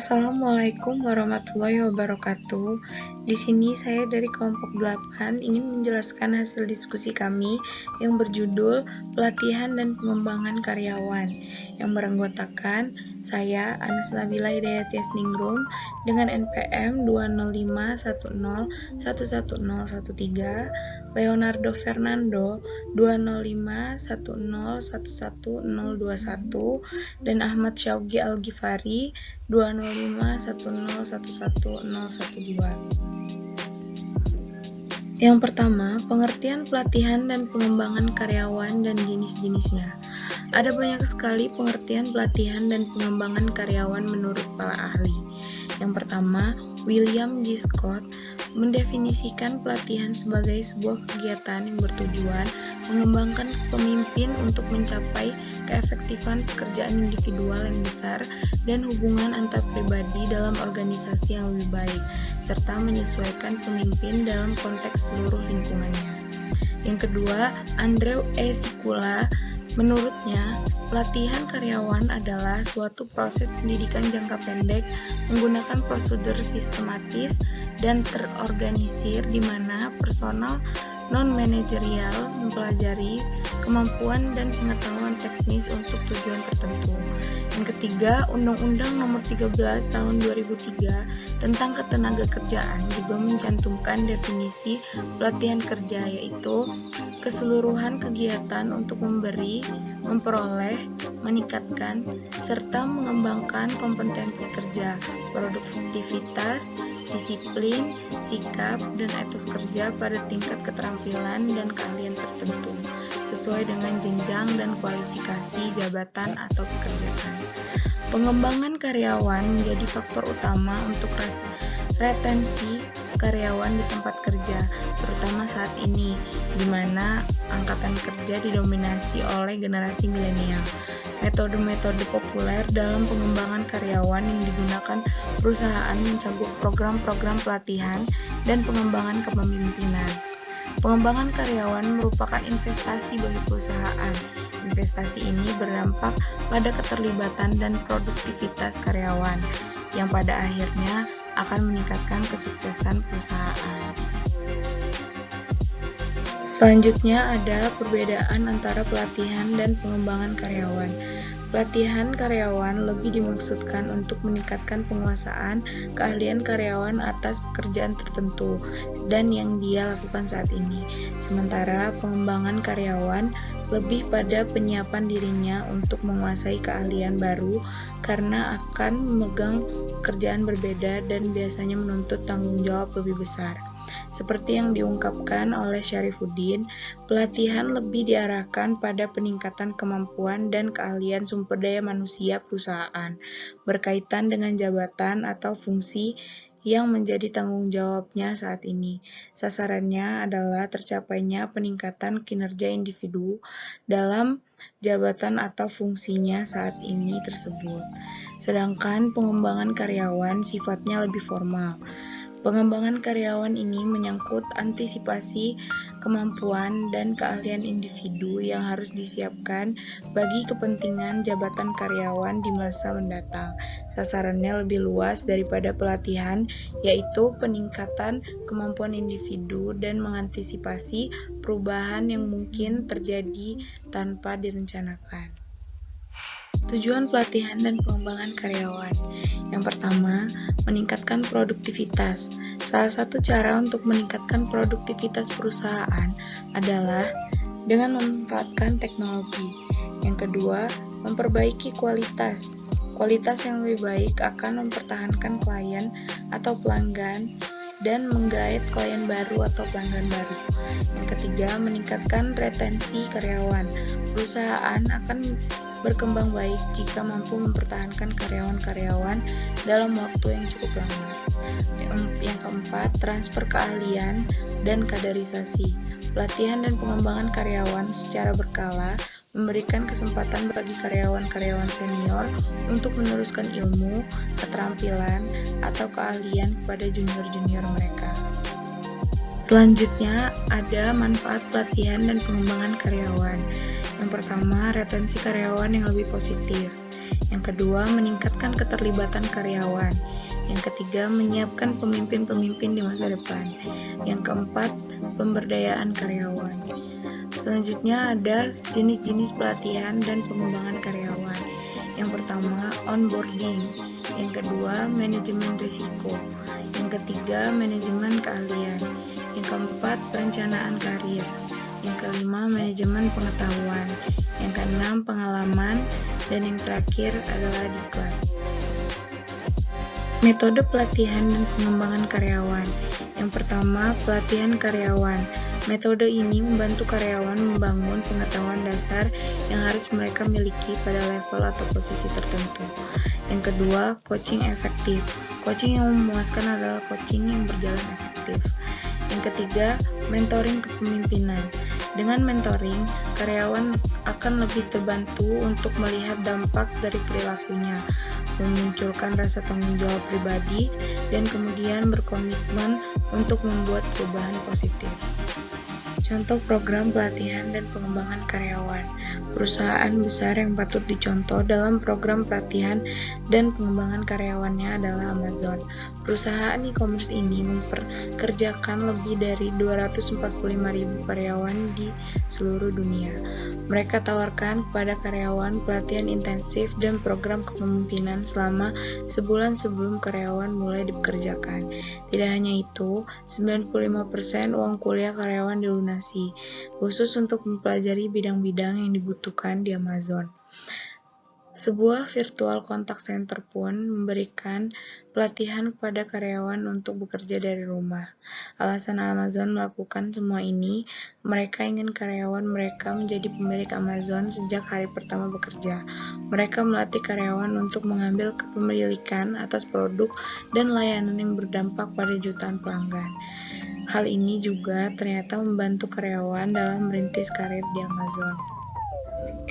Assalamualaikum warahmatullahi wabarakatuh. Di sini saya dari kelompok 8 ingin menjelaskan hasil diskusi kami yang berjudul Pelatihan dan Pengembangan Karyawan yang beranggotakan saya Anas Nabila Hidayatiasningrum dengan NPM 20510111013, Leonardo Fernando 20510111021, dan Ahmad Syaugi Al-Ghifari 20510111012. Yang pertama, pengertian pelatihan dan pengembangan karyawan dan jenis-jenisnya. Ada banyak sekali pengertian pelatihan dan pengembangan karyawan menurut para ahli. Yang pertama, William G. Scott mendefinisikan pelatihan sebagai sebuah kegiatan yang bertujuan mengembangkan pemimpin untuk mencapai keefektifan pekerjaan individual yang besar dan hubungan antar pribadi dalam organisasi yang lebih baik, serta menyesuaikan pemimpin dalam konteks seluruh lingkungannya. Yang kedua, Andrew E. Sikula menurutnya, pelatihan karyawan adalah suatu proses pendidikan jangka pendek menggunakan prosedur sistematis dan terorganisir di mana personal non-manajerial mempelajari kemampuan dan pengetahuan teknis untuk tujuan tertentu. Yang ketiga, Undang-Undang Nomor 13 Tahun 2003 tentang Ketenagakerjaan juga mencantumkan definisi pelatihan kerja, yaitu keseluruhan kegiatan untuk memberi, memperoleh, meningkatkan, serta mengembangkan kompetensi kerja, produktivitas, disiplin, sikap, dan etos kerja pada tingkat keterampilan dan keahlian tertentu, sesuai dengan jenjang dan kualifikasi jabatan atau pekerjaan. Pengembangan karyawan menjadi faktor utama untuk retensi karyawan di tempat kerja, terutama saat ini, di mana angkatan kerja didominasi oleh generasi milenial. Metode-metode populer dalam pengembangan karyawan yang digunakan perusahaan mencakup program-program pelatihan dan pengembangan kepemimpinan. Pengembangan karyawan merupakan investasi bagi perusahaan. Investasi ini berdampak pada keterlibatan dan produktivitas karyawan, yang pada akhirnya akan meningkatkan kesuksesan perusahaan. Selanjutnya ada perbedaan antara pelatihan dan pengembangan karyawan. Pelatihan karyawan lebih dimaksudkan untuk meningkatkan penguasaan keahlian karyawan atas pekerjaan tertentu dan yang dia lakukan saat ini. Sementara pengembangan karyawan lebih pada penyiapan dirinya untuk menguasai keahlian baru karena akan memegang pekerjaan berbeda dan biasanya menuntut tanggung jawab lebih besar. Seperti yang diungkapkan oleh Syarifuddin, pelatihan lebih diarahkan pada peningkatan kemampuan dan keahlian sumber daya manusia perusahaan berkaitan dengan jabatan atau fungsi yang menjadi tanggung jawabnya saat ini. Sasarannya adalah tercapainya peningkatan kinerja individu dalam jabatan atau fungsinya saat ini tersebut. Sedangkan pengembangan karyawan sifatnya lebih formal. Pengembangan karyawan ini menyangkut antisipasi kemampuan dan keahlian individu yang harus disiapkan bagi kepentingan jabatan karyawan di masa mendatang. Sasarannya lebih luas daripada pelatihan, yaitu peningkatan kemampuan individu dan mengantisipasi perubahan yang mungkin terjadi tanpa direncanakan. Tujuan pelatihan dan pengembangan karyawan. Yang pertama, meningkatkan produktivitas. Salah satu cara untuk meningkatkan produktivitas perusahaan adalah dengan memanfaatkan teknologi. Yang kedua, memperbaiki kualitas. Kualitas yang lebih baik akan mempertahankan klien atau pelanggan dan menggait klien baru atau pelanggan baru. Yang ketiga, meningkatkan retensi karyawan. Perusahaan akan berkembang baik jika mampu mempertahankan karyawan-karyawan dalam waktu yang cukup lama. Yang keempat, transfer keahlian dan kaderisasi. Pelatihan dan pengembangan karyawan secara berkala memberikan kesempatan bagi karyawan-karyawan senior untuk meneruskan ilmu, keterampilan, atau keahlian kepada junior-junior mereka. Selanjutnya, ada manfaat pelatihan dan pengembangan karyawan. Yang pertama, retensi karyawan yang lebih positif. Yang kedua, meningkatkan keterlibatan karyawan. Yang ketiga, menyiapkan pemimpin-pemimpin di masa depan. Yang keempat, pemberdayaan karyawan. Selanjutnya ada jenis-jenis pelatihan dan pengembangan karyawan. Yang pertama, onboarding. Yang kedua, manajemen risiko. Yang ketiga, manajemen keahlian. Yang keempat, perencanaan karir. Yang kelima, manajemen pengetahuan. Yang keenam, pengalaman. Dan yang terakhir adalah diklat. Metode pelatihan dan pengembangan karyawan. Yang pertama, pelatihan karyawan. Metode ini membantu karyawan membangun pengetahuan dasar yang harus mereka miliki pada level atau posisi tertentu. Yang kedua, coaching efektif. Coaching yang memuaskan adalah coaching yang berjalan efektif. Yang ketiga, mentoring kepemimpinan. Dengan mentoring, karyawan akan lebih terbantu untuk melihat dampak dari perilakunya, memunculkan rasa tanggung jawab pribadi, dan kemudian berkomitmen untuk membuat perubahan positif. Contoh program pelatihan dan pengembangan karyawan. Perusahaan besar yang patut dicontoh dalam program pelatihan dan pengembangan karyawannya adalah Amazon. Perusahaan e-commerce ini memperkerjakan lebih dari 245.000 karyawan di seluruh dunia. Mereka tawarkan kepada karyawan pelatihan intensif dan program kepemimpinan selama sebulan sebelum karyawan mulai dipekerjakan. Tidak hanya itu, 95% uang kuliah karyawan dilunasi, khusus untuk mempelajari bidang-bidang yang dibutuhkan di Amazon. Sebuah virtual contact center pun memberikan pelatihan kepada karyawan untuk bekerja dari rumah. Alasan Amazon melakukan semua ini, mereka ingin karyawan mereka menjadi pemilik Amazon sejak hari pertama bekerja. Mereka melatih karyawan untuk mengambil kepemilikan atas produk dan layanan yang berdampak pada jutaan pelanggan. Hal ini juga ternyata membantu karyawan dalam merintis karir di Amazon.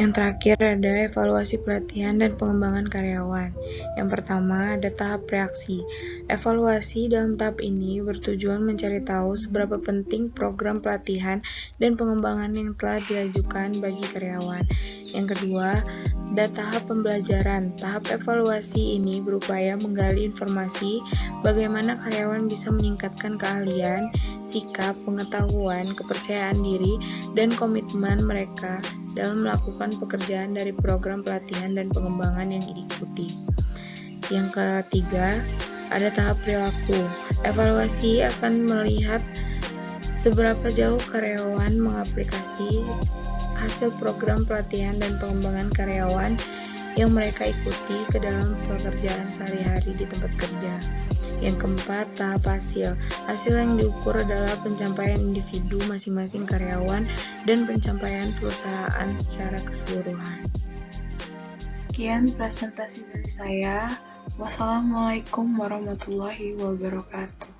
Yang terakhir ada evaluasi pelatihan dan pengembangan karyawan. Yang pertama ada tahap reaksi. Evaluasi dalam tahap ini bertujuan mencari tahu seberapa penting program pelatihan dan pengembangan yang telah diajukan bagi karyawan. Yang kedua, ada tahap pembelajaran. Tahap evaluasi ini berupaya menggali informasi bagaimana karyawan bisa meningkatkan keahlian, sikap, pengetahuan, kepercayaan diri, dan komitmen mereka dalam melakukan pekerjaan dari program pelatihan dan pengembangan yang diikuti. Yang ketiga, ada tahap perilaku. Evaluasi akan melihat seberapa jauh karyawan mengaplikasi hasil program pelatihan dan pengembangan karyawan yang mereka ikuti ke dalam pekerjaan sehari-hari di tempat kerja. Yang keempat, tahap hasil. Hasil yang diukur adalah pencapaian individu masing-masing karyawan dan pencapaian perusahaan secara keseluruhan. Sekian presentasi dari saya. Wassalamualaikum warahmatullahi wabarakatuh.